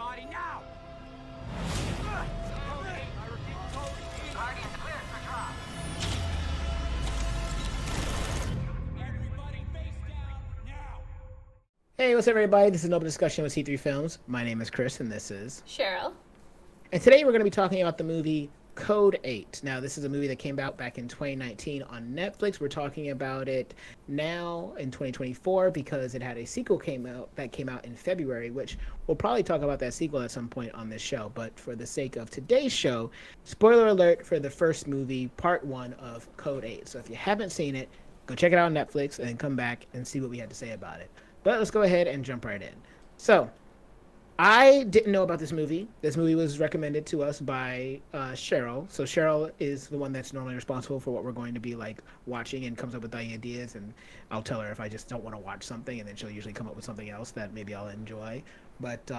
body now! Cody, I repeat, Cody. Guardians clear for drop. Everybody face down now! Hey, what's up, everybody? This is an open discussion with C3 Films. My name is Chris, and this is Cheryl. And today we're going to be talking about the movie Code 8. Now, this is a movie that came out back in 2019 on Netflix. We're talking about it now in 2024 because it had a sequel came out in February, which we'll probably talk about that sequel at some point on this show. But for the sake of today's show, spoiler alert for the first movie, part 1 of Code 8. So if you haven't seen it, go check it out on Netflix and then come back and see what we had to say about it. But let's go ahead and jump right in. So, I didn't know about this movie. This movie was recommended to us by Cheryl. So Cheryl is the one that's normally responsible for what we're going to be like watching and comes up with the ideas. And I'll tell her if I just don't want to watch something, and then she'll usually come up with something else that maybe I'll enjoy. But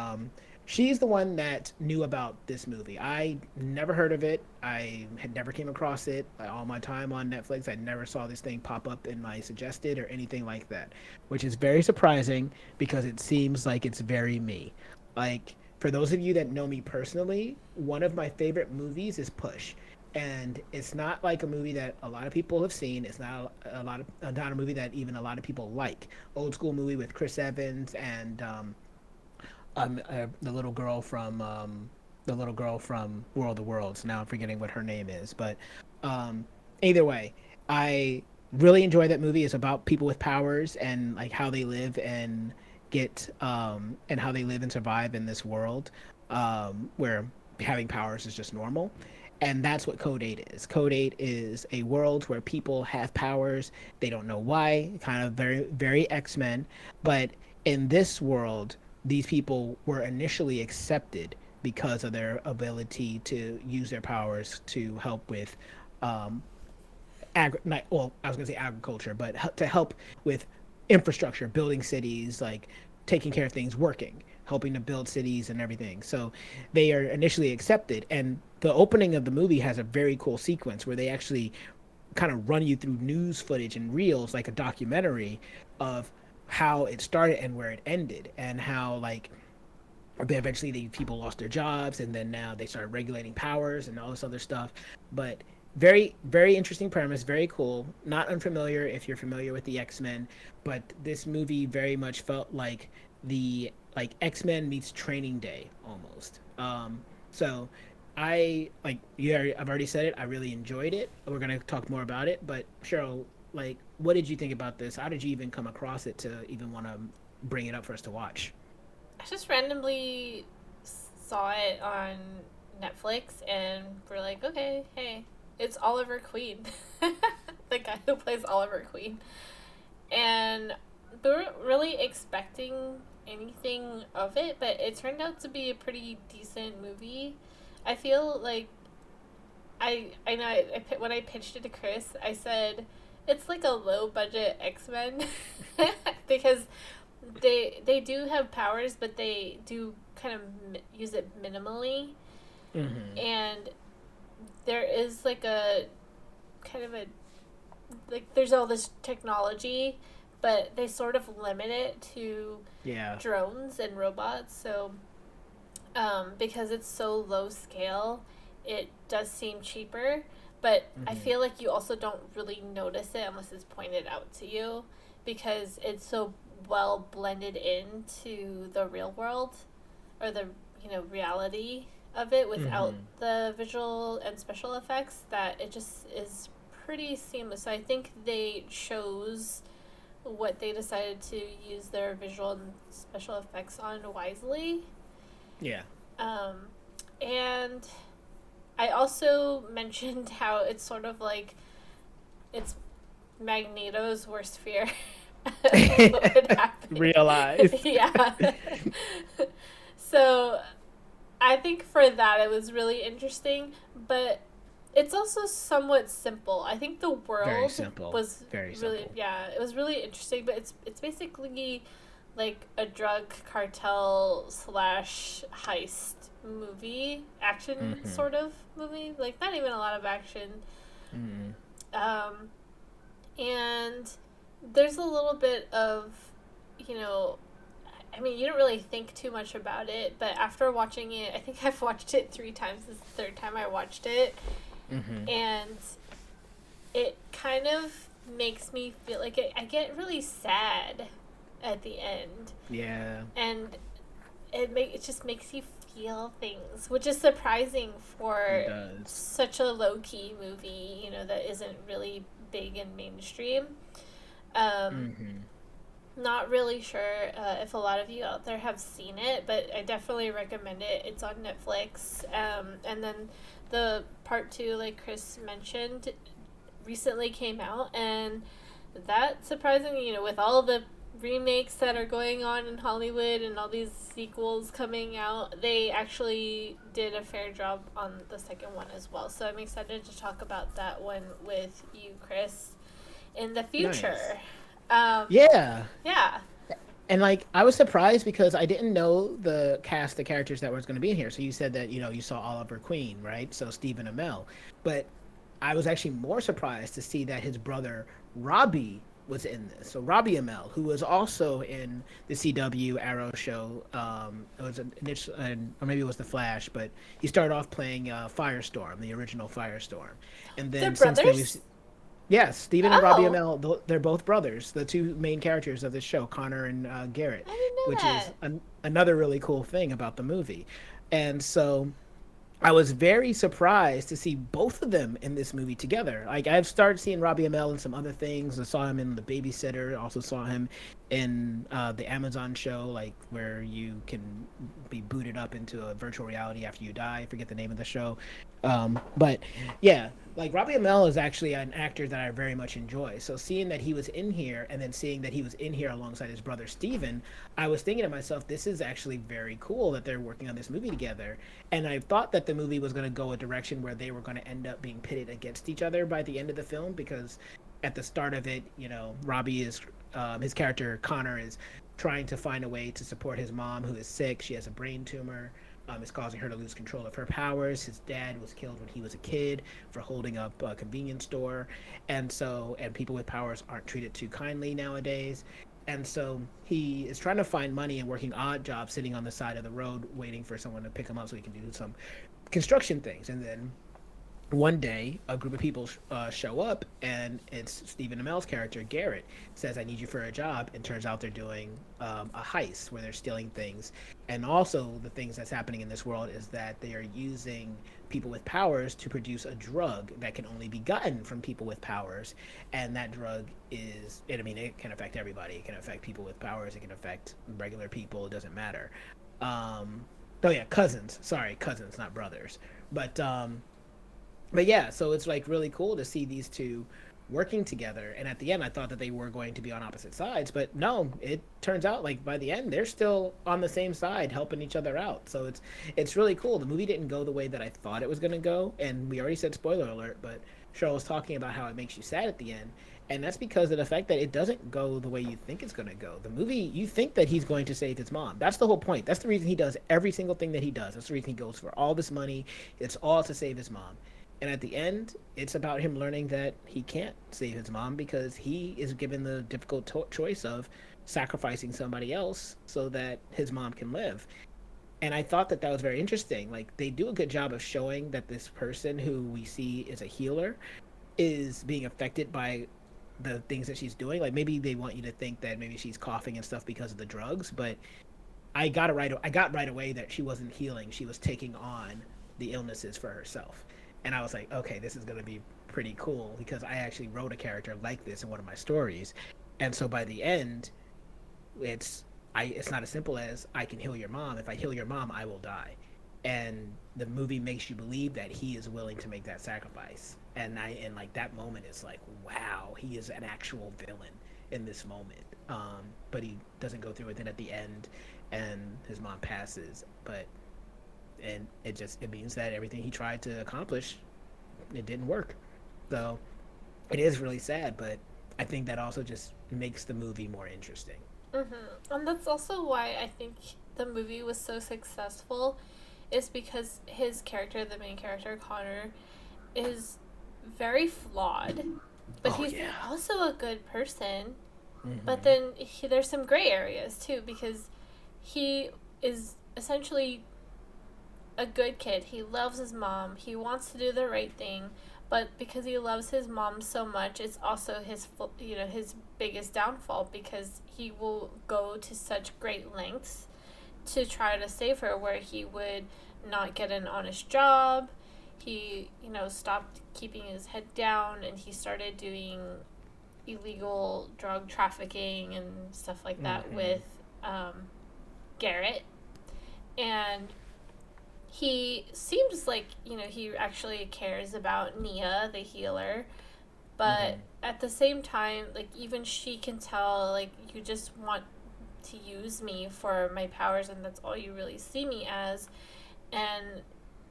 she's the one that knew about this movie. I never heard of it. I had never came across it. All my time on Netflix, I never saw this thing pop up in my suggested or anything like that, which is very surprising because it seems like it's very me. Like, for those of you that know me personally, one of my favorite movies is Push. And it's not like a movie that a lot of people have seen. It's not not a movie that even a lot of people like. Old school movie with Chris Evans and the little girl from World of Worlds. Now I'm forgetting what her name is, but either way, I really enjoy that movie. It's about people with powers and like how they live and how they live and survive in this world where having powers is just normal. And that's what Code 8 is. Code 8 is a world where people have powers. They don't know why, kind of very, very X-Men. But in this world, these people were initially accepted because of their ability to use their powers to help with I was going to say agriculture, but to help with infrastructure, building cities, like taking care of things, working, helping to build cities and everything. So they are initially accepted. And the opening of the movie has a very cool sequence where they actually kind of run you through news footage and reels, like a documentary of how it started and where it ended, and how like eventually the people lost their jobs, and then now they started regulating powers and all this other stuff. But very, very interesting premise, very cool. Not unfamiliar if you're familiar with the X-Men, but this movie very much felt like X-Men meets Training Day almost. So I've already said it. I really enjoyed it. We're gonna talk more about it. But Cheryl, like, what did you think about this? How did you even come across it to even want to bring it up for us to watch? I just randomly saw it on Netflix and we're like, okay, hey, it's Oliver Queen. The guy who plays Oliver Queen. And we weren't really expecting anything of it, but it turned out to be a pretty decent movie. I feel like when I pitched it to Chris, I said it's like a low budget X-Men because they do have powers, but they do kind of use it minimally. Mm-hmm. And there is like a kind of a like there's all this technology, but they sort of limit it to drones and robots. So because it's so low scale, it does seem cheaper, but I feel like you also don't really notice it unless it's pointed out to you because it's so well blended into the real world or the reality of it without the visual and special effects that it just is pretty seamless. So I think they chose what they decided to use their visual and special effects on wisely. Yeah. And I also mentioned how it's sort of like it's Magneto's worst fear. What would happen. Realize. Yeah. So I think for that it was really interesting, but it's also somewhat simple. I think the world was very really simple. Yeah, it was really interesting, but it's basically like a drug cartel / heist movie, action sort of movie, like not even a lot of action. And there's a little bit of I mean, you don't really think too much about it, but after watching it, I think I've watched it 3 times. This is the third time I watched it. Mm-hmm. And it kind of makes me feel like I get really sad at the end. Yeah. And it just makes you feel things, which is surprising for such a low-key movie, you know, that isn't really big and mainstream. Not really sure if a lot of you out there have seen it, but I definitely recommend it. It's on Netflix. And then the part 2, like Chris mentioned, recently came out, and that surprisingly, you know, with all the remakes that are going on in Hollywood and all these sequels coming out, they actually did a fair job on the second one as well. So I'm excited to talk about that one with you, Chris, in the future. Nice. Yeah. Yeah. And like I was surprised because I didn't know the cast of characters that was going to be in here. So you said that, you know, you saw Oliver Queen, right? So Stephen Amell. But I was actually more surprised to see that his brother Robbie was in this. So Robbie Amell, who was also in the CW Arrow show, it was or maybe it was the Flash, but he started off playing Firestorm, the original Firestorm, and then since then yes, Stephen and Robbie Amell, they're both brothers, the two main characters of this show, Connor and Garrett, which is another really cool thing about the movie. And so I was very surprised to see both of them in this movie together. Like, I've started seeing Robbie Amell in some other things. I saw him in The Babysitter. Also saw him in the Amazon show, like where you can be booted up into a virtual reality after you die. I forget the name of the show. But yeah, like Robbie Amell is actually an actor that I very much enjoy. So seeing that he was in here and then seeing that he was in here alongside his brother Steven, I was thinking to myself, this is actually very cool that they're working on this movie together. And I thought that the movie was going to go a direction where they were going to end up being pitted against each other by the end of the film, because at the start of it, you know, Robbie is, his character Connor is trying to find a way to support his mom who is sick. She has a brain tumor. It's causing her to lose control of her powers. His dad was killed when he was a kid for holding up a convenience store. And people with powers aren't treated too kindly nowadays. And so he is trying to find money and working odd jobs, sitting on the side of the road, waiting for someone to pick him up so he can do some construction things. And then one day, a group of people show up, and it's Stephen Amell's character, Garrett, says, I need you for a job. And turns out they're doing a heist where they're stealing things. And also the things that's happening in this world is that they are using people with powers to produce a drug that can only be gotten from people with powers. And that drug it can affect everybody. It can affect people with powers. It can affect regular people. It doesn't matter. Cousins. Sorry, cousins, not brothers. But yeah, so it's like really cool to see these two working together. And at the end, I thought that they were going to be on opposite sides, but no, it turns out like by the end, they're still on the same side, helping each other out. So it's really cool. The movie didn't go the way that I thought it was going to go. And we already said spoiler alert, but Cheryl was talking about how it makes you sad at the end. And that's because of the fact that it doesn't go the way you think it's going to go. The movie, you think that he's going to save his mom. That's the whole point. That's the reason he does every single thing that he does. That's the reason he goes for all this money. It's all to save his mom. And at the end, it's about him learning that he can't save his mom because he is given the difficult choice of sacrificing somebody else so that his mom can live. And I thought that was very interesting. Like, they do a good job of showing that this person who we see is a healer is being affected by the things that she's doing. Like, maybe they want you to think that maybe she's coughing and stuff because of the drugs, but I got right away that she wasn't healing. She was taking on the illnesses for herself. And I was like, okay, this is going to be pretty cool because I actually wrote a character like this in one of my stories. And so by the end, it's not as simple as I can heal your mom. If I heal your mom, I will die. And the movie makes you believe that he is willing to make that sacrifice. And like that moment is like, wow, he is an actual villain in this moment. But he doesn't go through with it at the end, and his mom passes. And it means that everything he tried to accomplish, it didn't work. So it is really sad, but I think that also just makes the movie more interesting. Mm-hmm. And that's also why I think the movie was so successful, is because his character, the main character, Connor, is very flawed, but he's also a good person. Mm-hmm. But then there's some gray areas too, because he is essentially a good kid. He loves his mom. He wants to do the right thing, but because he loves his mom so much, it's also his biggest downfall, because he will go to such great lengths to try to save her, where he would not get an honest job. He, stopped keeping his head down, and he started doing illegal drug trafficking and stuff like that with Garrett. And he seems like, he actually cares about Nia, the healer. But at the same time, like, even she can tell, like, you just want to use me for my powers, and that's all you really see me as. And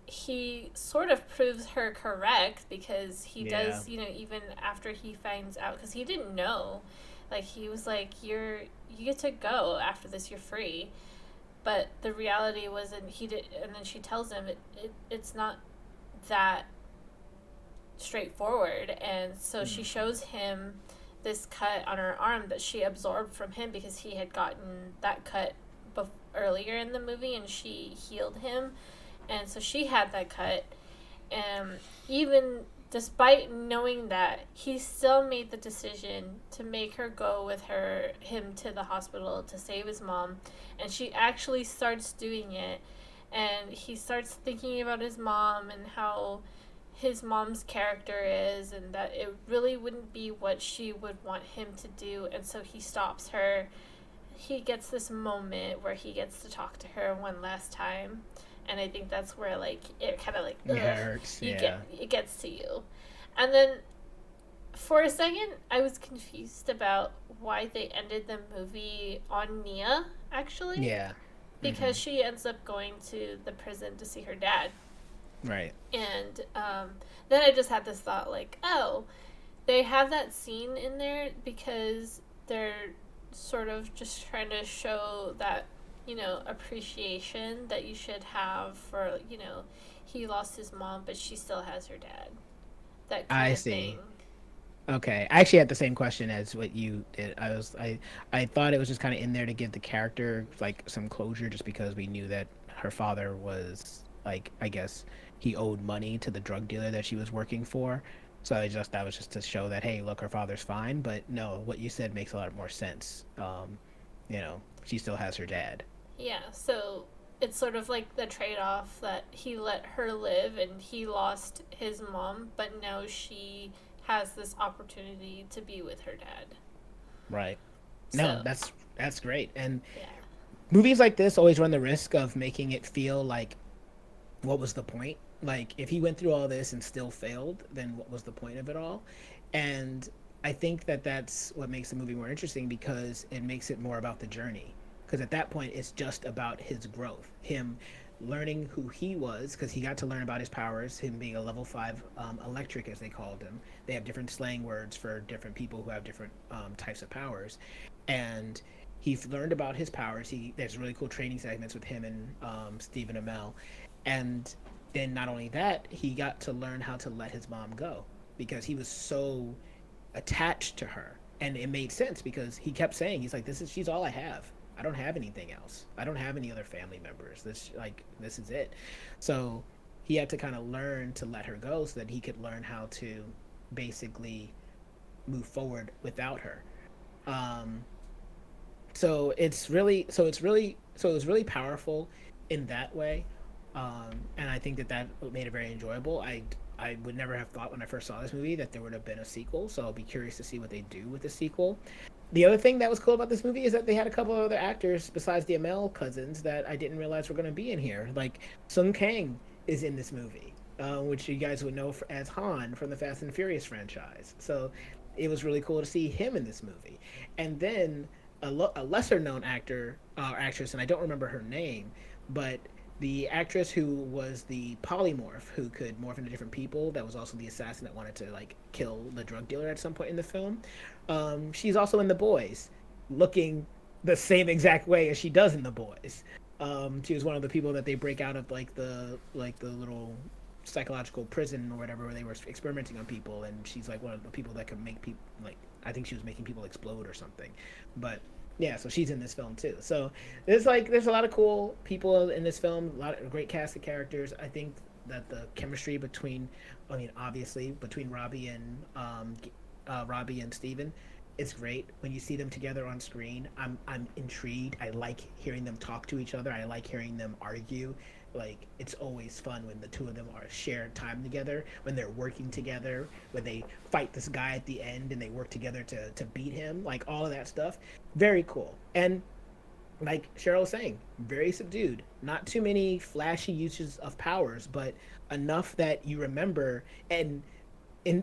he sort of proves her correct, because he does, even after he finds out, because he didn't know. Like, he was like, you get to go after this, you're free. But the reality wasn't, and then she tells him it's not that straightforward. And so she shows him this cut on her arm that she absorbed from him, because he had gotten that cut earlier in the movie, and she healed him. And so she had that cut. And even despite knowing that, he still made the decision to make her go with him to the hospital to save his mom. And she actually starts doing it. And he starts thinking about his mom and how his mom's character is, and that it really wouldn't be what she would want him to do. And so he stops her. He gets this moment where he gets to talk to her one last time. And I think that's where, like, it kind of, like, it hurts. It gets to you. And then for a second, I was confused about why they ended the movie on Nia, actually. Yeah. Because she ends up going to the prison to see her dad. Right. And then I just had this thought, like, oh, they have that scene in there because they're sort of just trying to show that, appreciation that you should have for, he lost his mom, but she still has her dad. That kind of thing. Okay, I actually had the same question as what you did. I thought it was just kind of in there to give the character, like, some closure, just because we knew that her father was, like, I guess he owed money to the drug dealer that she was working for. So that was just to show that, hey, look, her father's fine. But no, what you said makes a lot more sense. She still has her dad. Yeah, so it's sort of like the trade-off that he let her live and he lost his mom, but now she has this opportunity to be with her dad. Right. No, that's great. And yeah. Movies like this always run the risk of making it feel like, what was the point? Like, if he went through all this and still failed, then what was the point of it all? And I think that that's what makes the movie more interesting, because it makes it more about the journey. Because at that point, it's just about his growth, him learning who he was, because he got to learn about his powers, him being a level 5 electric, as they called him. They have different slang words for different people who have different types of powers. And he learned about his powers. There's really cool training segments with him and Stephen Amell. And then not only that, he got to learn how to let his mom go, because he was so attached to her. And it made sense, because he kept saying, he's like, she's all I have. I don't have anything else. I don't have any other family members. This is it. So he had to kind of learn to let her go, so that he could learn how to basically move forward without her. So it was really powerful in that way. And I think that made it very enjoyable. I would never have thought when I first saw this movie that there would have been a sequel, so I'll be curious to see what they do with the sequel. The other thing that was cool about this movie is that they had a couple of other actors besides the Amell cousins that I didn't realize were going to be in here. Like, Sung Kang is in this movie, which you guys would know as Han from the Fast and Furious franchise. So it was really cool to see him in this movie. And then a lesser known actress, and I don't remember her name, but the actress who was the polymorph, who could morph into different people, that was also the assassin that wanted to, like, kill the drug dealer at some point in the film. She's also in The Boys, looking the same exact way as she does in The Boys. She was one of the people that they break out of, like the little psychological prison or whatever, where they were experimenting on people, and she's like one of the people that could make people, like, I think she was making people explode or something. But Yeah, so she's in this film too. So there's a lot of cool people in this film, a lot of great cast of characters. I think that the chemistry between, I mean, obviously between Robbie and Steven, it's great when you see them together on screen. I'm intrigued. I like hearing them talk to each other. I like hearing them argue. Like it's always fun when the two of them are shared time together, when they're working together, when they fight this guy at the end and they work together to beat him. Like all of that stuff, very cool. And like Cheryl was saying, very subdued. Not too many flashy uses of powers, but enough that you remember. And to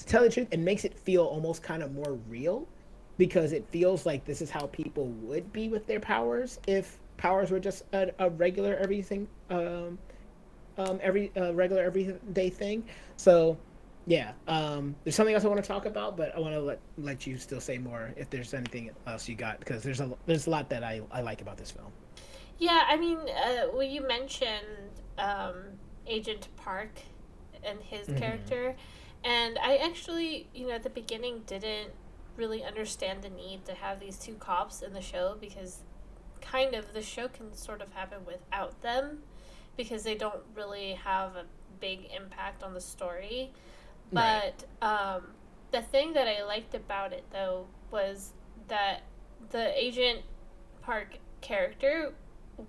tell the truth, it makes it feel almost kind of more real because it feels like this is how people would be with their powers if powers were just a regular everything, every regular everyday thing. So yeah, there's something else I want to talk about, but I want to let you still say more if there's anything else you got because there's a lot that I like about this film. Yeah, I mean, well, you mentioned um, Agent Park and his character, and I actually, at the beginning didn't really understand the need to have these two cops in the show because kind of the show can sort of happen without them because they don't really have a big impact on the story. Right. But the thing that I liked about it though was that the Agent Park character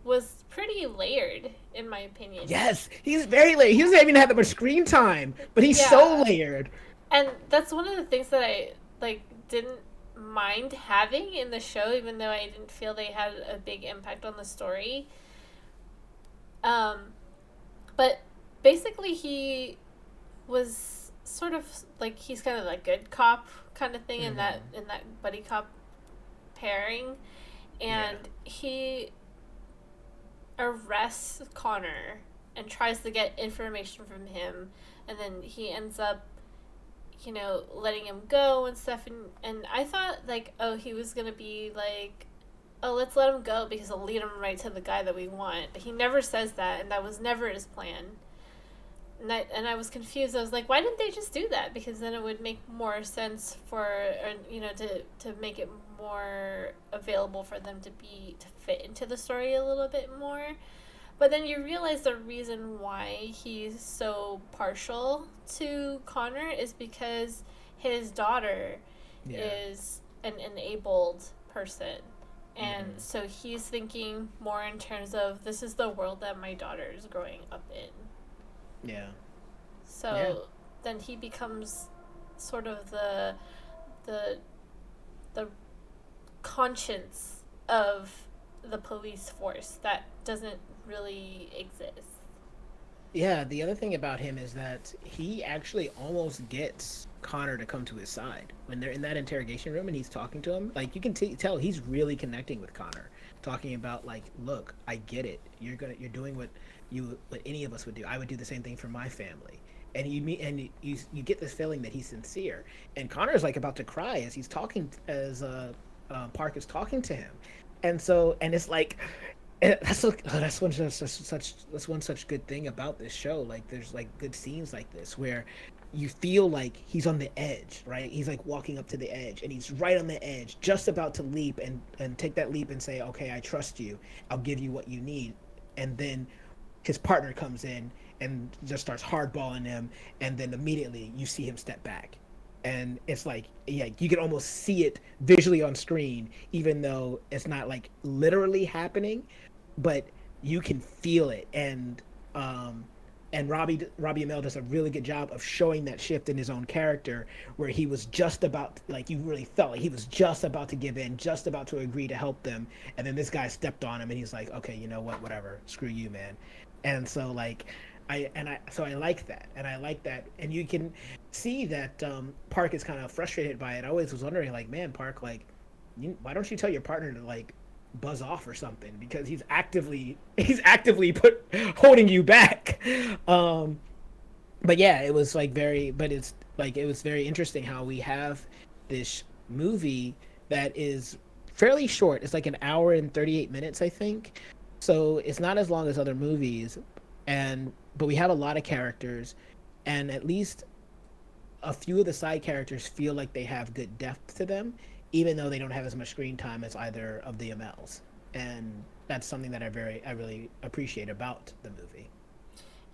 was pretty layered in my opinion. Yes, he's very layered. He doesn't even have that much screen time, but he's so Yeah. layered. And that's one of the things that I like didn't mind having in the show even though I didn't feel they had a big impact on the story. Um but basically he was sort of like he's kind of like good cop kind of thing in that buddy cop pairing and Yeah. he arrests Connor and tries to get information from him and then he ends up letting him go and stuff and I thought like oh he was gonna be like oh let's let him go because it'll lead him right to the guy that we want but he never says that and that was never his plan and I was confused. I was like, why didn't they just do that? Because then it would make more sense for, to make it more available for them to fit into the story a little bit more. But then you realize the reason why he's so partial to Connor is because his daughter Yeah. is an enabled person. And so he's thinking more in terms of this is the world that my daughter is growing up in. Yeah. So Yeah. then he becomes sort of the the conscience of the police force that doesn't really exist. Yeah, the other thing about him is that he actually almost gets Connor to come to his side when they're in that interrogation room and he's talking to him. Like you can tell he's really connecting with Connor, talking about like, look, I get it. You're doing what any of us would do. I would do the same thing for my family. And you get this feeling that he's sincere. And Connor's like about to cry as he's talking as Park is talking to him, and it's like that's one such good thing about this show. Like there's like good scenes like this where you feel like he's on the edge, right? He's like walking up to the edge and he's right on the edge, just about to leap and take that leap and say, okay, I trust you. I'll give you what you need. And then his partner comes in and just starts hardballing him. And then immediately you see him step back. And it's like, yeah, you can almost see it visually on screen, even though it's not like literally happening, but you can feel it. And Robbie Amell does a really good job of showing that shift in his own character, where he was just about, like, you really felt like he was just about to give in, just about to agree to help them, and then this guy stepped on him, and he's like, okay, you know what, whatever, screw you, man. And so like, I like that, and I like that, and you can see that Park is kind of frustrated by it. I always was wondering, like, man, Park, like, why don't you tell your partner to like buzz off or something, because he's actively holding you back. But yeah, it was like very, but it's like it was very interesting how we have this movie that is fairly short. It's like an hour and 38 minutes, I think. So it's not as long as other movies, but we have a lot of characters, and at least a few of the side characters feel like they have good depth to them, even though they don't have as much screen time as either of the MLs. And that's something that I really appreciate about the movie.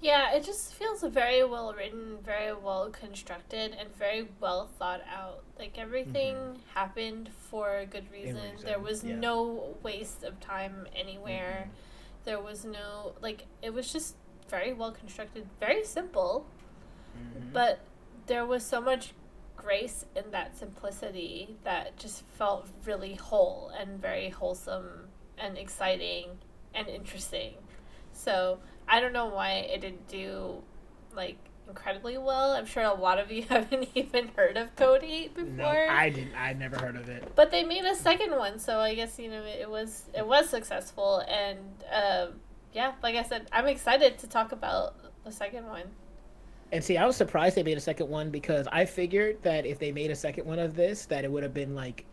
Yeah, it just feels very well written, very well constructed, and very well thought out. Like everything happened for a good reason. There was no waste of time anywhere. There was no, like, it was just very well constructed, very simple, but there was so much grace in that simplicity that just felt really whole and very wholesome and exciting and interesting. So I don't know why it didn't do like incredibly well. I'm sure a lot of you haven't even heard of Code 8 before. No, I didn't. I'd never heard of it. But they made a second one, so I guess it was successful, and yeah, like I said, I'm excited to talk about the second one. And see, I was surprised they made a second one because I figured that if they made a second one of this, that it would have been like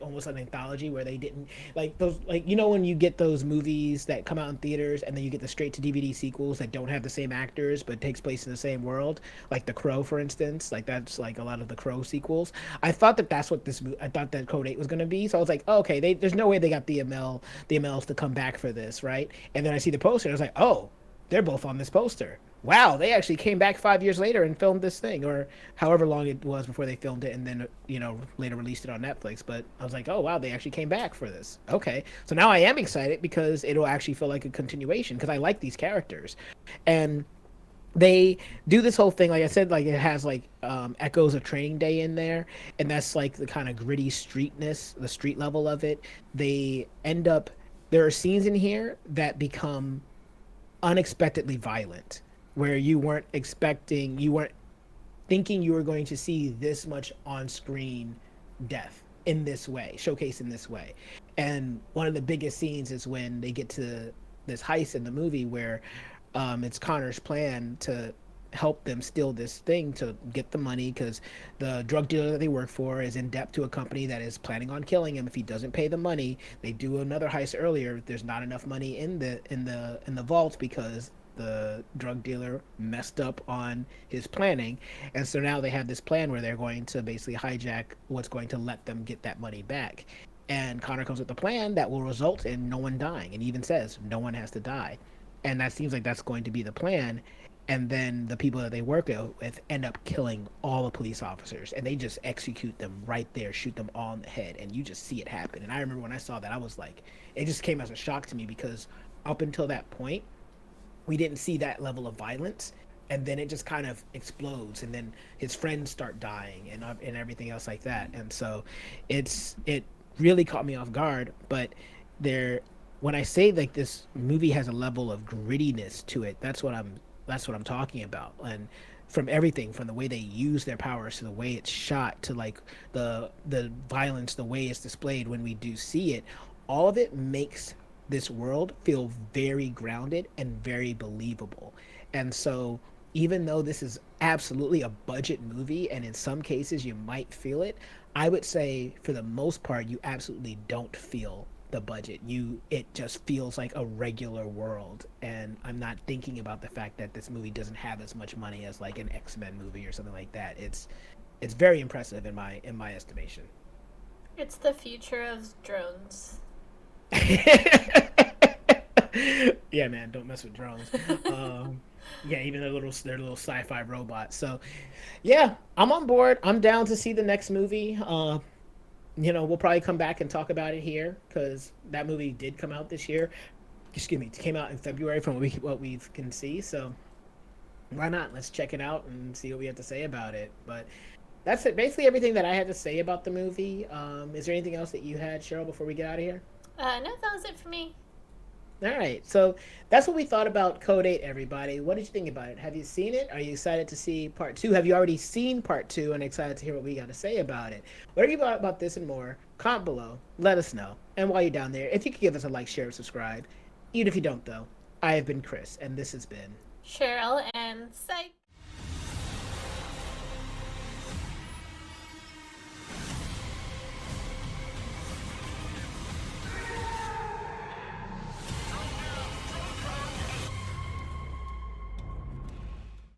almost an anthology where they didn't like those, like, you know, when you get those movies that come out in theaters and then you get the straight to DVD sequels that don't have the same actors but takes place in the same world, like The Crow, for instance. Like that's like a lot of the Crow sequels. I thought that that's what I thought that Code 8 was going to be. So I was like, oh, okay, there's no way they got the MLs to come back for this, right? And then I see the poster and I was like, oh, they're both on this poster. Wow, they actually came back 5 years later and filmed this thing, or however long it was before they filmed it and then, you know, later released it on Netflix. But I was like, oh, wow, they actually came back for this. Okay. So now I am excited because it'll actually feel like a continuation because I like these characters. And they do this whole thing, like I said, like it has like echoes of Training Day in there. And that's like the kind of gritty streetness, the street level of it. There are scenes in here that become unexpectedly violent, where you weren't thinking you were going to see this much on-screen death in this way, showcased in this way. And one of the biggest scenes is when they get to this heist in the movie where it's Connor's plan to help them steal this thing to get the money because the drug dealer that they work for is in debt to a company that is planning on killing him if he doesn't pay the money. They do another heist earlier. There's not enough money in the vault because the drug dealer messed up on his planning, and so now they have this plan where they're going to basically hijack what's going to let them get that money back. And Connor comes with a plan that will result in no one dying, and even says no one has to die. And that seems like that's going to be the plan. And then the people that they work with end up killing all the police officers, and they just execute them right there, shoot them all in the head, and you just see it happen. And I remember when I saw that, I was like, it just came as a shock to me because up until that point we didn't see that level of violence, and then it just kind of explodes, and then his friends start dying and everything else like that. And so it really caught me off guard. But when I say like this movie has a level of grittiness to it, that's what I'm talking about. And from everything, from the way they use their powers to the way it's shot to like the violence, the way it's displayed when we do see it, all of it makes this world feel very grounded and very believable. And so even though this is absolutely a budget movie and in some cases you might feel it, I would say for the most part you absolutely don't feel the budget. It just feels like a regular world, and I'm not thinking about the fact that this movie doesn't have as much money as like an X-Men movie or something like that. It's very impressive in my estimation. It's the future of drones. Yeah, man, don't mess with drones. Yeah, even their little sci-fi robots. So, yeah, I'm on board. I'm down to see the next movie. We'll probably come back and talk about it here because that movie did come out this year. Excuse me, it came out in February from what we can see. So, why not? Let's check it out and see what we have to say about it. But that's it. Basically, everything that I had to say about the movie. Is there anything else that you had, Cheryl, before we get out of here? No, that was it for me. All right, so that's what we thought about Code 8, everybody. What did you think about it? Have you seen it? Are you excited to see part 2? Have you already seen part 2 and excited to hear what we got to say about it? Whatever you thought about this and more, comment below. Let us know. And while you're down there, if you could give us a like, share, and subscribe. Even if you don't, though, I have been Chris, and this has been Cheryl and Psych.